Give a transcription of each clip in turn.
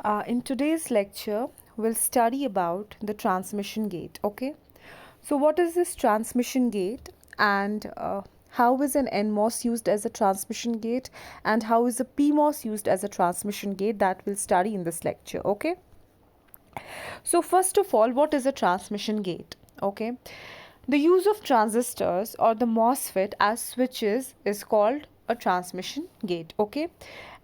In today's lecture, we'll study about the transmission gate. Okay, so what is this transmission gate, and how is an NMOS used as a transmission gate, and how is a PMOS used as a transmission gate? That we'll study in this lecture. Okay, so first of all, what is a transmission gate? Okay, the use of transistors or the MOSFET as switches is called a transmission gate. Okay,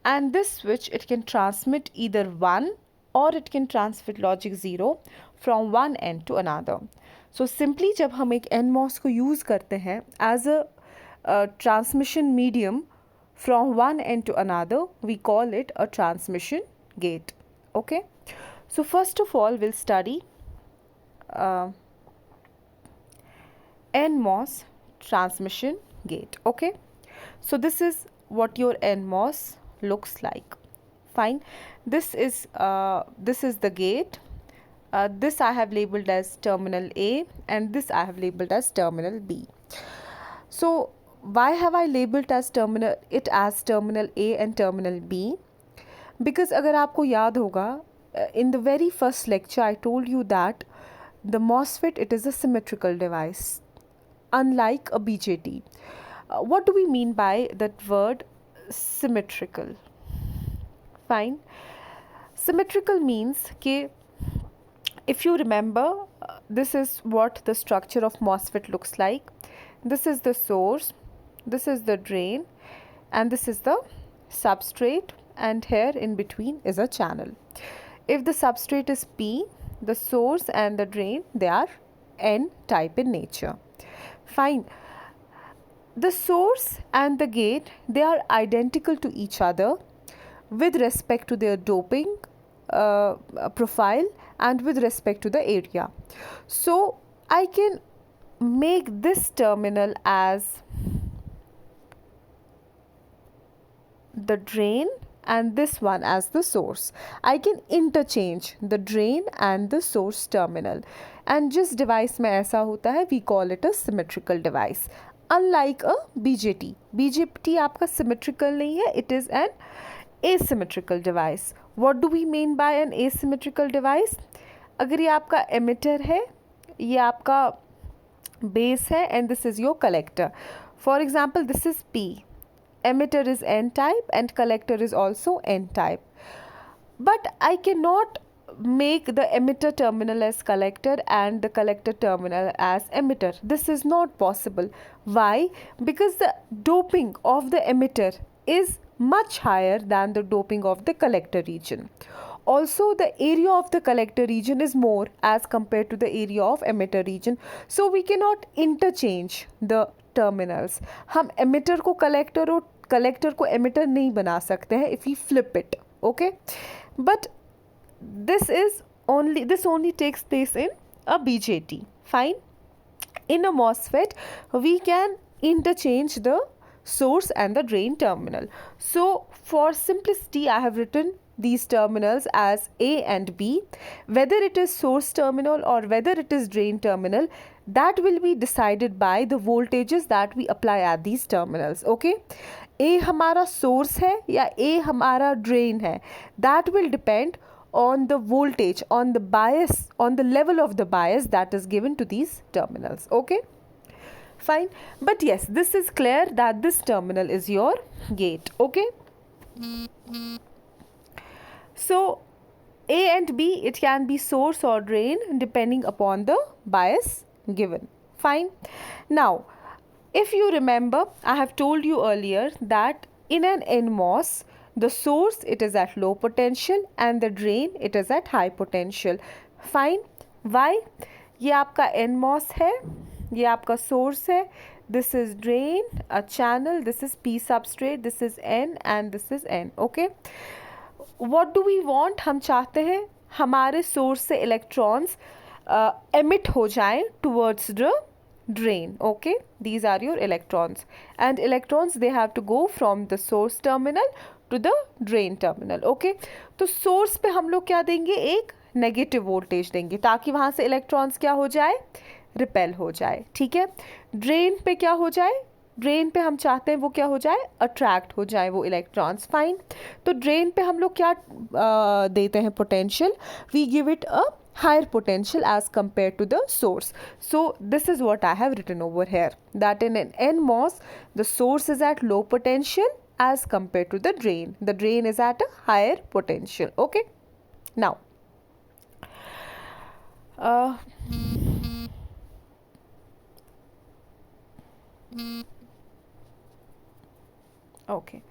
and this switch, it can transmit either 1 or it can transmit logic 0 from one end to another. So simply जब हम एक NMOS को use करते हैं as a transmission medium from one end to another, we call it a transmission gate. Okay, so first of all we'll study NMOS transmission gate. Okay, so this is what your NMOS looks like. Fine, this is the gate. This I have labeled as terminal A and this I have labeled as terminal B. So why have I labeled it as terminal A and terminal B? Because अगर आपको याद होगा, in the very first lecture I told you that the MOSFET, it is a symmetrical device, unlike a BJT. What do we mean by that word symmetrical? Fine, symmetrical means कि if you remember, this is what the structure of MOSFET looks like. This is the source, this is the drain, and this is the substrate, and here in between is a channel. If the substrate is P, the source and the drain, they are N type in nature. Fine. The source and the gate, they are identical to each other with respect to their doping profile and with respect to the area. So I can make this terminal as the drain and this one as the source. I can interchange the drain and the source terminal, and जिस device में ऐसा होता है, we call it a symmetrical device, unlike a BJT. BJT आपका symmetrical नहीं है, it is an asymmetrical device. What do we mean by an asymmetrical device? अगर ये आपका emitter है, ये आपका base है, and this is your collector. For example, this is P. Emitter is N type and collector is also N type. But I cannot make the emitter terminal as collector and the collector terminal as emitter. This is not possible. Why? Because the doping of the emitter is much higher than the doping of the collector region. Also, the area of the collector region is more as compared to the area of emitter region. So we cannot interchange the terminals. हम emitter को collector और collector को emitter नहीं बना सकते हैं if we flip it. Okay, but this only takes place in a BJT. Fine. In a MOSFET, we can interchange the source and the drain terminal. So for simplicity, I have written these terminals as A and B. Whether it is source terminal or whether it is drain terminal, that will be decided by the voltages that we apply at these terminals. Okay, A हमारा source है या A हमारा drain है, that will depend on the voltage, on the bias, on the level of the bias that is given to these terminals. Okay, fine. But yes, this is clear that this terminal is your gate. Okay, so A and B, it can be source or drain depending upon the bias given. Fine. Now, if you remember, I have told you earlier that in an NMOS, the source, it is at low potential and the drain, it is at high potential. Fine. Why? ये आपका NMOS है, ये आपका source है, this is drain, a channel, this is P substrate, this is N and this is N. Okay, what do we want? हम चाहते हैं हमारे source से electrons emit हो जाएं towards the drain. Okay, these are your electrons, and electrons, they have to go from the source terminal to the drain terminal. Okay, तो source पे हम लोग क्या देंगे? एक नेगेटिव वोल्टेज देंगे ताकि वहाँ से इलेक्ट्रॉन्स क्या हो जाए? रिपेल हो जाए. ठीक है. ड्रेन पे क्या हो जाए? ड्रेन पे हम चाहते हैं वो क्या हो जाए, अट्रैक्ट हो जाए वो इलेक्ट्रॉन्स। फाइन, तो ड्रेन पे हम लोग क्या देते हैं potential, we give it a higher potential as compared to the source. So this is what I have written over here, that in an NMOS the source is at low potential as compared to the drain. The drain is at a higher potential. Okay, now okay,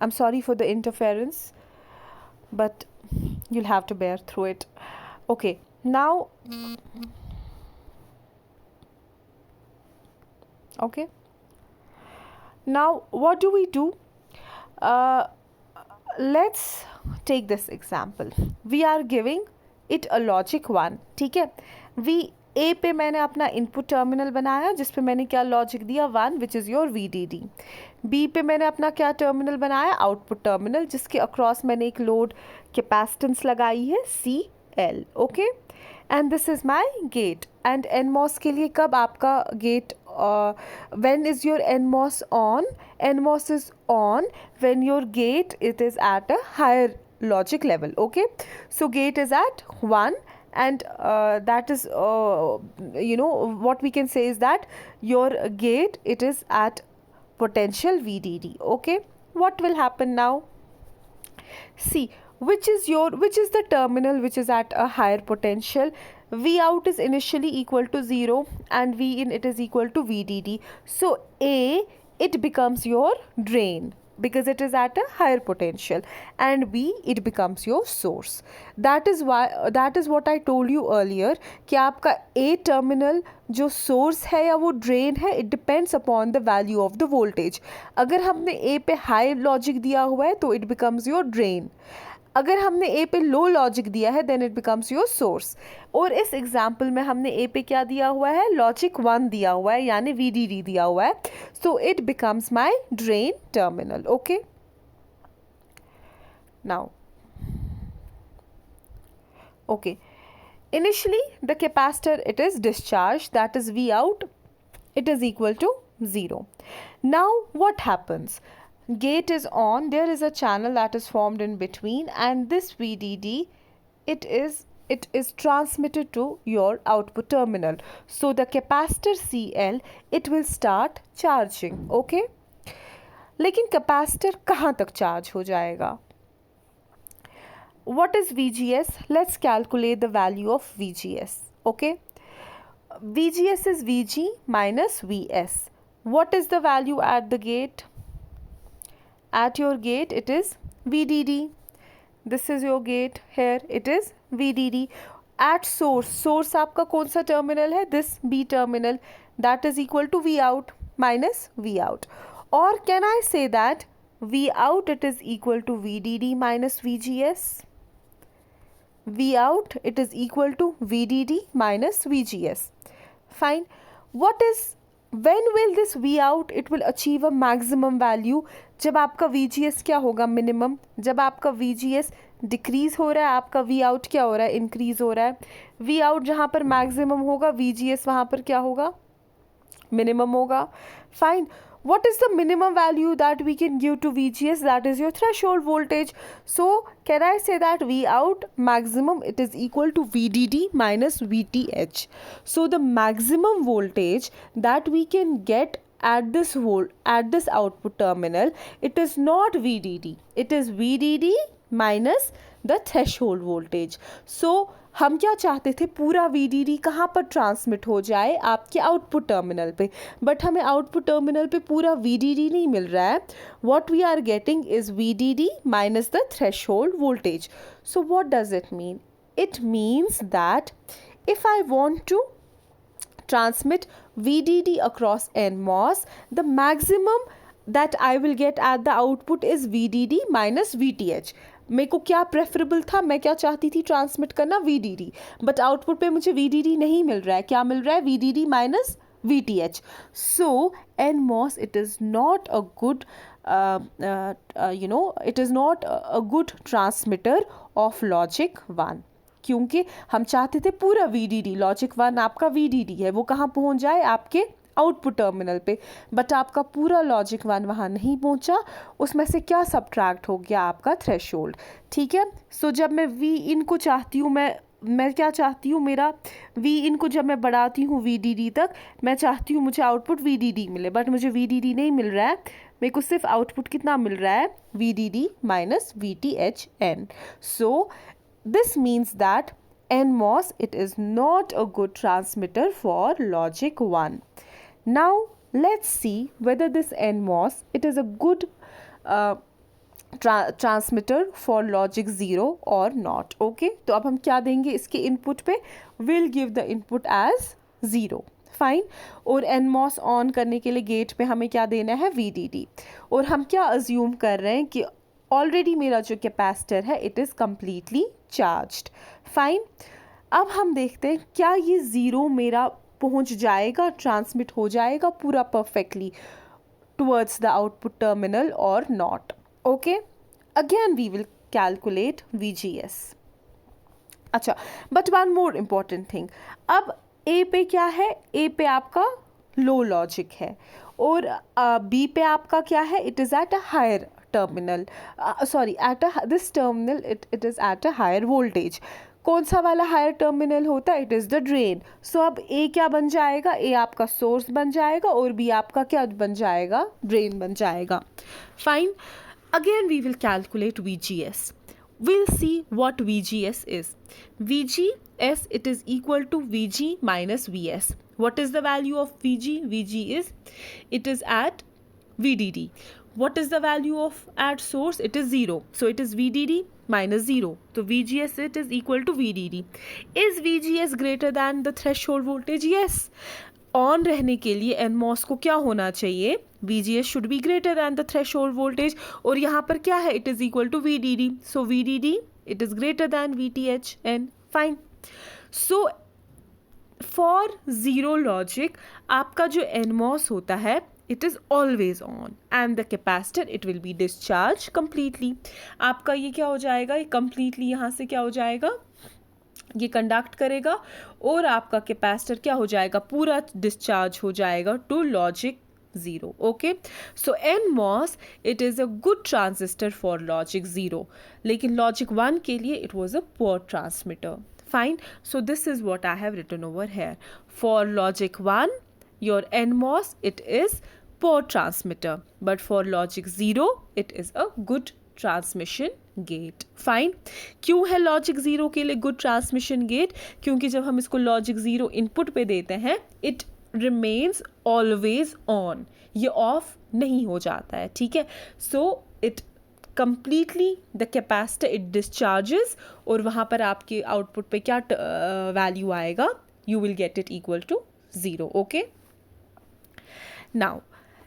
I'm sorry for the interference, but you'll have to bear through it. Okay, now okay, now what do we do? uh, let's take this example. We are giving it a logic 1, ठीक है। V A पे मैंने अपना input terminal बनाया जिस पे मैंने क्या लॉजिक दिया 1, which is your VDD। B पे मैंने अपना क्या टर्मिनल बनाया, आउटपुट टर्मिनल, जिसके अक्रॉस मैंने एक लोड कैपेसिटेंस लगाई है CL। Okay, and this is my gate. एंड NMOS के लिए कब आपका gate, when is your NMOS on? NMOS is on when your gate it is at a higher logic level. Okay, so gate is at 1, and that is what we can say is that your gate it is at potential VDD. Okay, what will happen now? See, which is the terminal which is at a higher potential? V out is initially equal to 0 and V in it is equal to VDD. So A, it becomes your drain because it is at a higher potential, and B, it becomes your source. That is what I told you earlier कि आपका A terminal जो source है या वो drain है, it depends upon the value of the voltage. अगर हमने A पे high logic दिया हुआ है तो it becomes your drain, अगर हमने A पे लो लॉजिक दिया है then it becomes your source. और इस एग्जाम्पल में हमने A पे क्या दिया हुआ है, लॉजिक 1 दिया हुआ है यानी VDD दिया हुआ है, so it becomes my drain terminal. Okay, now okay, initially the capacitor it is discharged, that is V out, it is equal to 0. Now what happens? Gate is on, there is a channel that is formed in between, and this VDD it is transmitted to your output terminal. So the capacitor CL it will start charging. Okay, लेकिन capacitor कहाँ तक charge हो जाएगा? What is VGS? Let's calculate the value of VGS. Okay, VGS is VG minus VS. What is the value at the gate? At your gate it is VDD. This is your gate, here it is VDD. At source आपका कौन सा terminal है? This B terminal, that is equal to V out minus V out. Or can I say that V out it is equal to VDD minus VGS? V out it is equal to VDD minus VGS. Fine. When will this V out it will achieve a maximum value? जब आपका VGS क्या होगा, minimum. जब आपका VGS decrease हो रहा है, आपका V out क्या हो रहा है, इंक्रीज हो रहा है। V out जहाँ पर मैक्सिमम होगा, VGS वहाँ पर क्या होगा, मिनिमम होगा। Fine, what is the minimum value that we can give to VGS? That is your threshold voltage. So can I say that V out maximum it is equal to VDD minus VTH. So the maximum voltage that we can get at this output terminal, it is not VDD, it is VDD minus the threshold voltage. So हम क्या चाहते थे, पूरा VDD कहाँ पर transmit हो जाए, आपके आउटपुट टर्मिनल पे, बट हमें आउटपुट टर्मिनल पे पूरा VDD नहीं मिल रहा है. What we are getting is VDD minus the threshold voltage. So what does it mean? It means that if I want to transmit VDD across NMOS, the maximum that I will get at the output is VDD minus VTH. मेरे को क्या preferable था, मैं क्या चाहती थी transmit करना, VDD, but output पे मुझे VDD नहीं मिल रहा है. क्या मिल रहा है, VDD minus VTH. So NMOS it is not a good it is not a good transmitter of logic 1, क्योंकि हम चाहते थे पूरा VDD, लॉजिक 1 आपका VDD है, वो कहाँ पहुँच जाए, आपके आउटपुट टर्मिनल पे, बट आपका पूरा लॉजिक 1 वहाँ नहीं पहुँचा, उसमें से क्या सब्ट्रैक्ट हो गया, आपका थ्रेशोल्ड। ठीक है, सो जब मैं वी इन को चाहती हूँ, मैं क्या चाहती हूँ, मेरा वी इन को जब मैं बढ़ाती हूँ वी डी डी तक, मैं चाहती हूँ मुझे आउटपुट वी डी डी मिले, बट मुझे वी डी डी नहीं मिल रहा है, मेरे को सिर्फ आउटपुट कितना मिल रहा है, V D D minus V T H N. So this means that NMOS, it is not a good transmitter for logic 1. Now let's see whether this NMOS, it is a good transmitter for logic 0 or not. Okay, तो अब हम क्या देंगे इसके input पे, we'll give the input as 0. Fine, और NMOS on करने के लिए गेट पे हमें क्या देना है, VDD, और हम क्या अज्यूम कर रहे हैं कि ऑलरेडी मेरा जो कैपेसिटर है it is completely charged. Fine, अब हम देखते हैं क्या ये ज़ीरो मेरा पहुंच जाएगा, ट्रांसमिट हो जाएगा पूरा perfectly towards the output terminal और not. Okay, again we will calculate VGS। अच्छा, but one more important thing, अब ए पे क्या है, ए पे आपका लो लॉजिक है, और बी पे आपका क्या है, it is at a higher terminal, sorry at a this terminal it is at a higher voltage. कौन सा वाला हायर टर्मिनल होता है, इट इज़ द ड्रेन। सो अब ए क्या बन जाएगा, ए आपका सोर्स बन जाएगा, और बी आपका क्या बन जाएगा, ड्रेन बन जाएगा। Fine, again we will calculate VGS. We'll see what VGS is. VGS, it is equal to VG minus VS. What is the value of VG? VG is, it is at VDD. What is the value of at source? It is 0. So it is VDD minus 0. So VGS, it is equal to VDD. Is VGS greater than the threshold voltage? Yes. On रहने के लिए NMOS को क्या होना चाहिए, VGS should be greater than the threshold voltage, और यहाँ पर क्या है, it is equal to VDD. So VDD, it is greater than VTHN. Fine. So for zero logic, आपका जो NMOS होता है, it is always on and the capacitor, it will be discharged completely. आपका ये क्या हो जाएगा, ये completely यहाँ से क्या हो जाएगा, ये कंडक्ट करेगा, और आपका कैपेसिटर क्या हो जाएगा, पूरा डिस्चार्ज हो जाएगा to logic 0. Okay, so NMOS it is a good transistor for logic 0, लेकिन लॉजिक 1 के लिए it was a poor transmitter. Fine, so this is what I have written over here. For logic 1 your NMOS it is poor transmitter, but for logic 0 it is a good transmission gate. Fine, क्यों है logic 0 के लिए good transmission gate, क्योंकि जब हम इसको logic 0 input पे देते हैं, इट रिमेन्स ऑलवेज ऑन, ये ऑफ नहीं हो जाता है. ठीक है, so it completely the capacitor it discharges, और वहाँ पर आपके आउटपुट पे क्या वैल्यू आएगा, you will get it equal to 0. Okay, now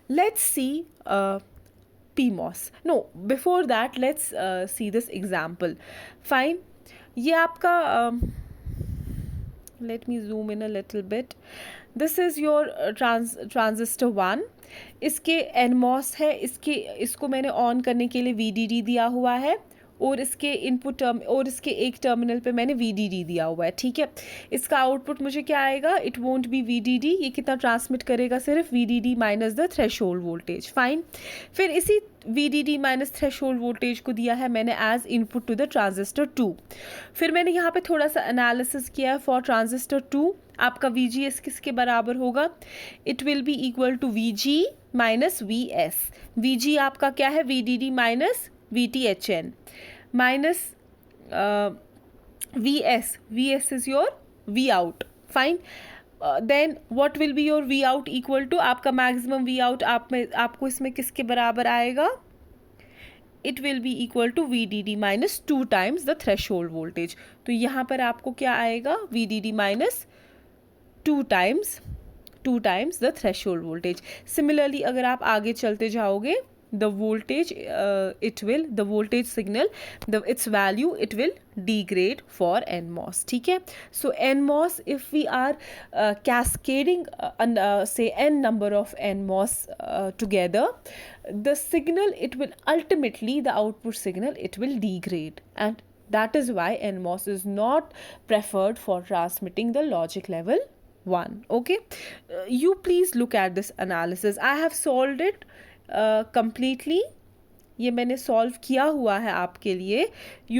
let's see PMOS. No, before that let's see this example. Fine, ये आपका let me zoom in a little bit. This is your transistor 1. इसके NMOS है, इसको मैंने on करने के लिए VDD दिया हुआ है, और इसके इनपुट और इसके एक टर्मिनल पे मैंने VDD दिया हुआ है. ठीक है, इसका आउटपुट मुझे क्या आएगा, इट वोंट बी VDD, ये कितना ट्रांसमिट करेगा, सिर्फ VDD minus the threshold voltage. Fine, फिर इसी VDD माइनस थ्रेशोल्ड वोल्टेज को दिया है मैंने as input to the transistor 2. फिर मैंने यहाँ पे थोड़ा सा एनालिसिस किया है. फॉर ट्रांजिस्टर 2 आपका VGS किसके बराबर होगा, it will be equal to VG minus VS. VG आपका क्या है, VDD minus VTHN minus VS. VS is your V out. Fine. Then what will be your V out equal to, आपका maximum V out आपको इसमें किसके बराबर आएगा, it will be equal to VDD minus 2 times the threshold voltage. तो यहाँ पर आपको क्या आएगा, VDD minus 2 times the threshold voltage. Similarly अगर आप आगे चलते जाओगे, the voltage the voltage signal, its value it will degrade for NMOS. ठीक है, so NMOS, if we are cascading say n number of NMOS together, the signal it will ultimately, the output signal it will degrade, and that is why NMOS is not preferred for transmitting the logic level 1. Okay, you please look at this analysis. I have solved it completely. ये मैंने solve किया हुआ है आपके लिए.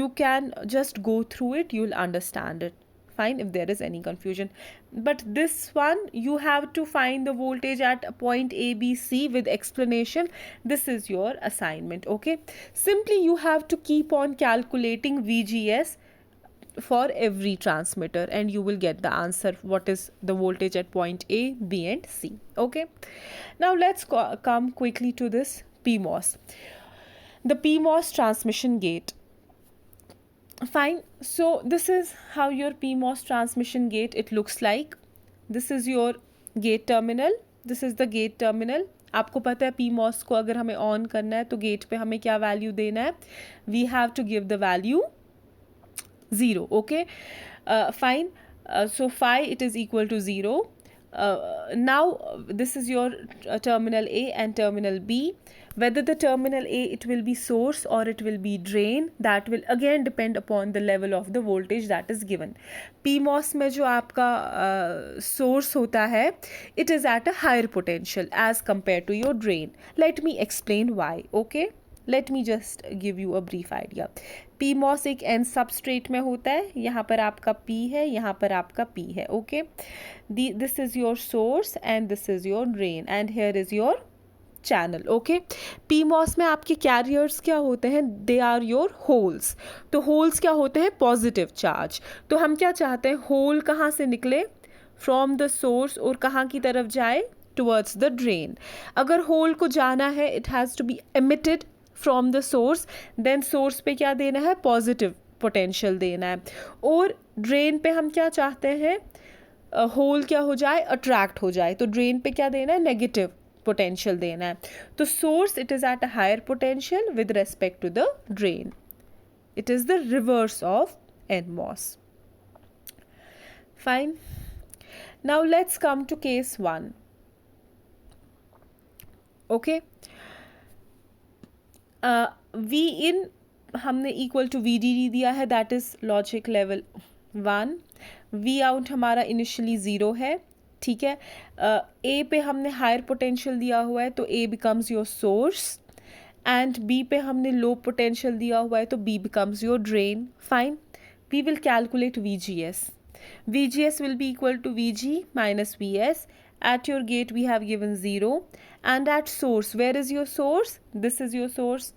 You can just go through it, you'll understand it fine if there is any confusion. But this one, you have to find the voltage at point A, B, C with explanation. This is your assignment. Okay, simply you have to keep on calculating VGS for every transmitter and you will get the answer what is the voltage at point A, B and C. Okay, now let's come quickly to this PMOS. The PMOS transmission gate. Fine, so this is how your PMOS transmission gate it looks like. This is your gate terminal, this is the gate terminal. आपको पता है PMOS को अगर हमें on करना है तो gate पे हमें क्या वैल्यू देना है. We have to give the value 0. Okay, fine. So phi it is equal to 0. Now this is your terminal A and terminal B. Whether the terminal A it will be source or it will be drain, that will again depend upon the level of the voltage that is given. PMOS में जो आपका source होता है, it is at a higher potential as compared to your drain. Let me explain why. Okay, let me just give you a brief idea. PMOS एक N substrate में होता है. यहाँ पर आपका P है, यहाँ पर आपका P है. Okay, this is your source and this is your drain and here is your channel. Okay, PMOS में आपके carriers क्या होते हैं? They are your holes. तो holes क्या होते हैं? Positive charge. तो हम क्या चाहते हैं? Hole कहाँ से निकले? From the source और कहाँ की तरफ जाए? Towards the drain. अगर hole को जाना है, it has to be emitted from the source, then source पे क्या देना है? Positive potential देना है. और drain पे हम क्या चाहते हैं? होल क्या हो जाए? अट्रैक्ट हो जाए. तो ड्रेन पे क्या देना है? नेगेटिव पोटेंशियल देना है. तो source it is at a higher potential with respect to the drain. It is the reverse of NMOS. Fine. Now let's come to case 1. Okay, V in हमने इक्वल टू VDD दिया है, that is logic level 1. V out हमारा initially 0 है. ठीक है, ए पे हमने higher potential दिया हुआ है तो A becomes your source and B पे हमने लो पोटेंशियल दिया हुआ है तो B becomes your drain. Fine, we will calculate VGS. VGS will be equal to VG minus VS. At your gate we have given 0 and at source, where is your source? This is your source.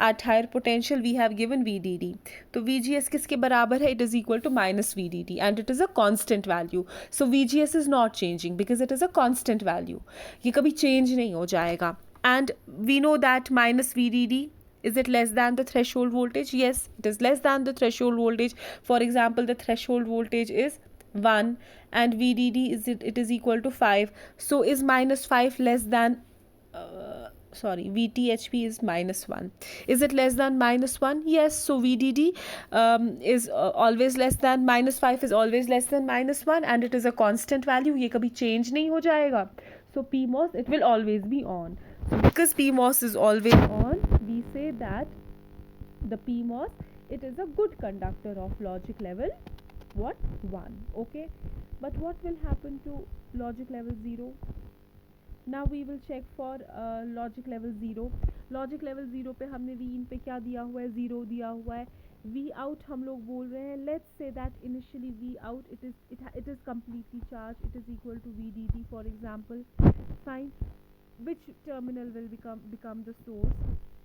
At higher potential we have given VDD. तो VGS किसके बराबर है? It is equal to minus VDD and it is a constant value. So VGS is not changing because it is a constant value. ये कभी change नहीं हो जाएगा. And we know that minus VDD, is it less than the threshold voltage? Yes, it is less than the threshold voltage. For example, the threshold voltage is 1 and VDD it is equal to 5. So is minus 5 less than VTHP is minus 1. Is it less than minus 1? Yes. So VDD is always less than minus 5 is always less than minus 1 and it is a constant value. ये कभी change नहीं हो जाएगा. So PMOS it will always be on. So because PMOS is always on, we say that the PMOS it is a good conductor of logic level 1. Okay, but what will happen to logic level 0? Now we will check for logic level 0. logic level 0 पे हमने V in पे क्या दिया हुआ है? 0 दिया हुआ है. V out हम लोग बोल रहे हैं, let's say that initially V out it is completely charged, it is equal to VDD for example. Fine, which terminal will become the source?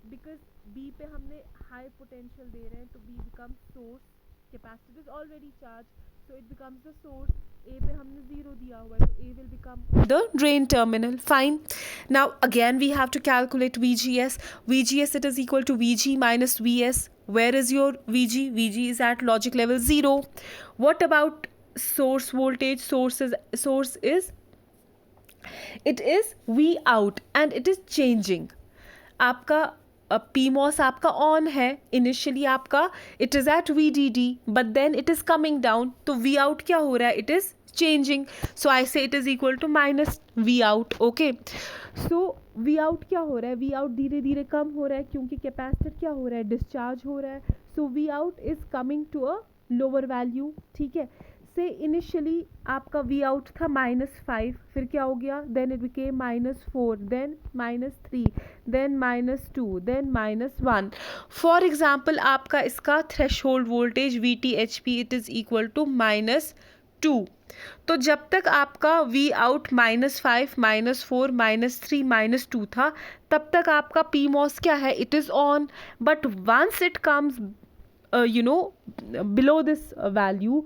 Because B पे हमने high potential दे रहे हैं तो B becomes source. Capacitor is already charged, so it becomes the source. A पे हमने 0 दिया हुआ है तो A will become the drain terminal. Fine. Now again we have to calculate VGS. VGS it is equal to VG minus VS. Where is your VG? VG is at logic level 0. What about source voltage? Source is it is V out and it is changing. आपका PMOS आपका on है, initially आपका it is at VDD but then it is coming down. तो V out क्या हो रहा है? It is changing. So I say it is equal to minus V out. Okay, so V out क्या हो रहा है? V out धीरे धीरे कम हो रहा है क्योंकि कैपेसिटर क्या हो रहा है? डिस्चार्ज हो रहा है. So V out is coming to a lower value. ठीक है, से इनिशियली आपका वी आउट था -5, फिर क्या हो गया, then it became -4, then -3, then -2, then -1. For example आपका इसका threshold voltage VTHP it is equal to -2. तो जब तक आपका वी आउट -5, -4, -3, -2 था, तब तक आपका पी मॉस क्या है, it is on. But once it comes below this value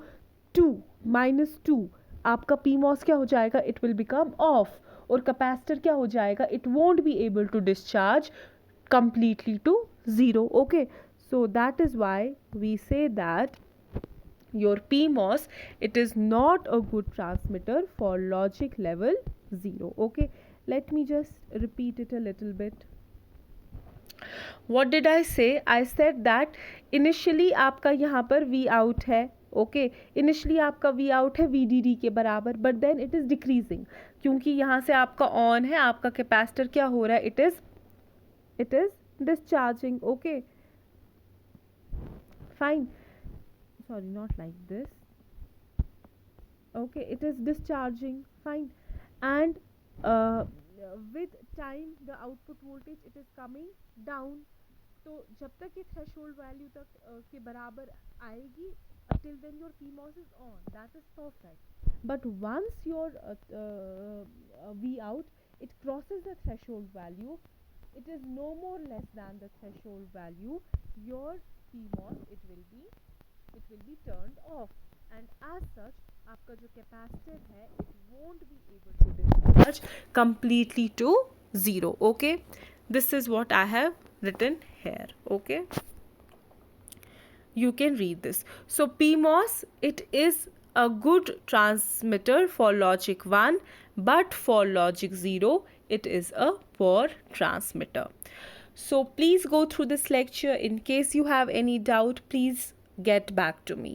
2, -2, आपका पी मॉस क्या हो जाएगा, इट विल बिकम ऑफ. और कैपेसिटर क्या हो जाएगा, it won't be able to discharge completely to 0. Okay, so that is why we say that your PMOS, it is not a good transmitter for logic level 0. Okay, let me just repeat it a little bit. What did I say? I said that initially आपका यहाँ पर V out है. Okay, initially आपका V out है VDD के बराबर, but then it is decreasing, क्योंकि यहाँ से आपका ऑन है, आपका कैपेसिटर क्या हो रहा है, it is discharging. Okay, fine, sorry, not like this. Okay, it is discharging, fine. And with time the output voltage it is coming down. तो जब तक ये थ्रेशोल्ड वैल्यू तक के बराबर आएगी, till then your PMOS is on, that is perfect. But once your V out it crosses the threshold value, it is no more less than the threshold value, your PMOS it will be turned off, and as such आपका जो capacitor है it won't be able to discharge completely to 0. Okay, this is what I have written here. Okay, you can read this. So PMOS, it is a good transmitter for logic 1, but for logic 0 it is a poor transmitter. So please go through this lecture. In case you have any doubt, please get back to me.